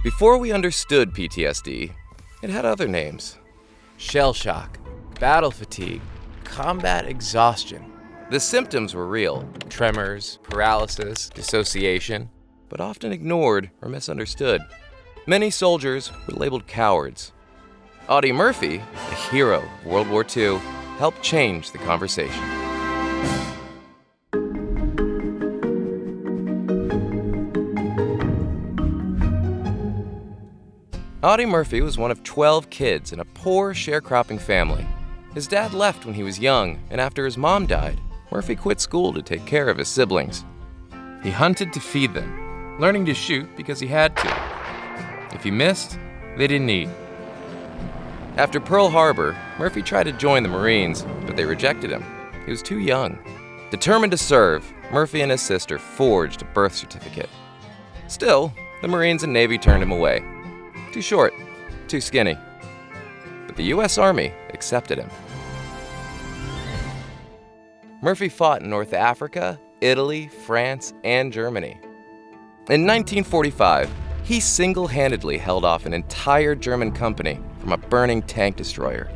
Before we understood PTSD, it had other names. Shell shock, battle fatigue, combat exhaustion. The symptoms were real: tremors, paralysis, dissociation, but often ignored or misunderstood. Many soldiers were labeled cowards. Audie Murphy, a hero of World War II, helped change the conversation. Audie Murphy was one of 12 kids in a poor sharecropping family. His dad left when he was young, and after his mom died, Murphy quit school to take care of his siblings. He hunted to feed them, learning to shoot because he had to. If he missed, they didn't eat. After Pearl Harbor, Murphy tried to join the Marines, but they rejected him. He was too young. Determined to serve, Murphy and his sister forged a birth certificate. Still, the Marines and Navy turned him away. Too short, too skinny. But the U.S. Army accepted him. Murphy fought in North Africa, Italy, France, and Germany. In 1945, he single-handedly held off an entire German company from a burning tank destroyer.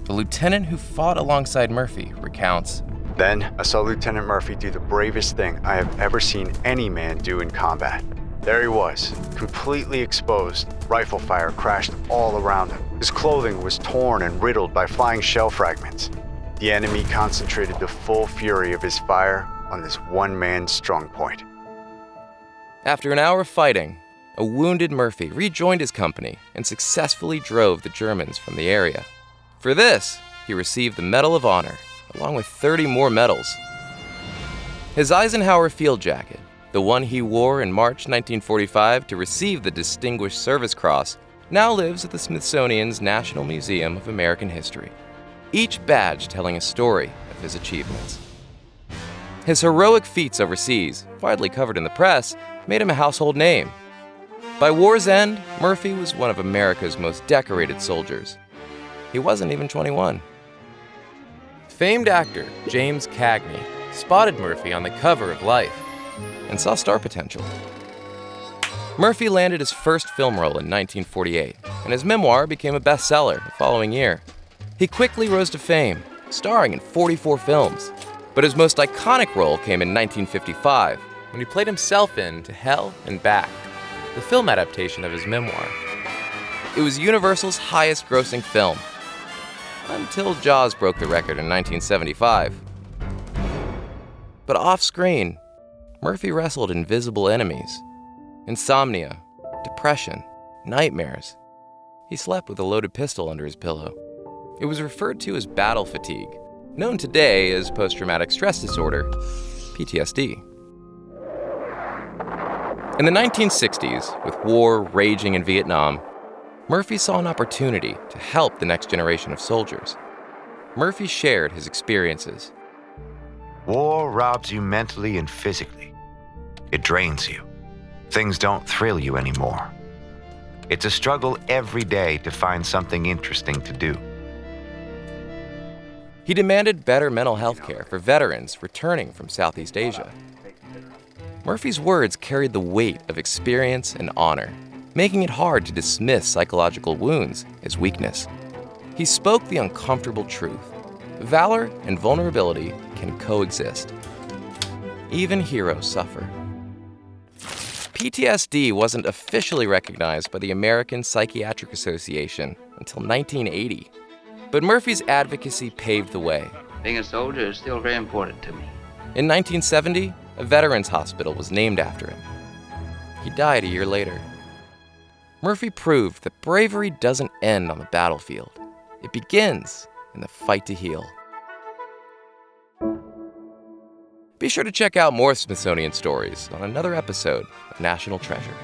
The lieutenant who fought alongside Murphy recounts, "Then I saw Lieutenant Murphy do the bravest thing I have ever seen any man do in combat. There he was, completely exposed. Rifle fire crashed all around him. His clothing was torn and riddled by flying shell fragments. The enemy concentrated the full fury of his fire on this one-man strong point." After an hour of fighting, a wounded Murphy rejoined his company and successfully drove the Germans from the area. For this, he received the Medal of Honor, along with 30 more medals. His Eisenhower field jacket, the one he wore in March 1945 to receive the Distinguished Service Cross, now lives at the Smithsonian's National Museum of American History, each badge telling a story of his achievements. His heroic feats overseas, widely covered in the press, made him a household name. By war's end, Murphy was one of America's most decorated soldiers. He wasn't even 21. Famed actor James Cagney spotted Murphy on the cover of Life and saw star potential. Murphy landed his first film role in 1948, and his memoir became a bestseller the following year. He quickly rose to fame, starring in 44 films. But his most iconic role came in 1955, when he played himself in To Hell and Back, the film adaptation of his memoir. It was Universal's highest-grossing film, until Jaws broke the record in 1975. But off-screen, Murphy wrestled invisible enemies: insomnia, depression, nightmares. He slept with a loaded pistol under his pillow. It was referred to as battle fatigue, known today as post-traumatic stress disorder, PTSD. In the 1960s, with war raging in Vietnam, Murphy saw an opportunity to help the next generation of soldiers. Murphy shared his experiences. War robs you mentally and physically. It drains you. Things don't thrill you anymore. It's a struggle every day to find something interesting to do. He demanded better mental health care for veterans returning from Southeast Asia. Murphy's words carried the weight of experience and honor, making it hard to dismiss psychological wounds as weakness. He spoke the uncomfortable truth. Valor and vulnerability can coexist. Even heroes suffer. PTSD wasn't officially recognized by the American Psychiatric Association until 1980. But Murphy's advocacy paved the way. Being a soldier is still very important to me. In 1970, a veterans hospital was named after him. He died a year later. Murphy proved that bravery doesn't end on the battlefield. It begins in the fight to heal. Be sure to check out more Smithsonian stories on another episode of National Treasure.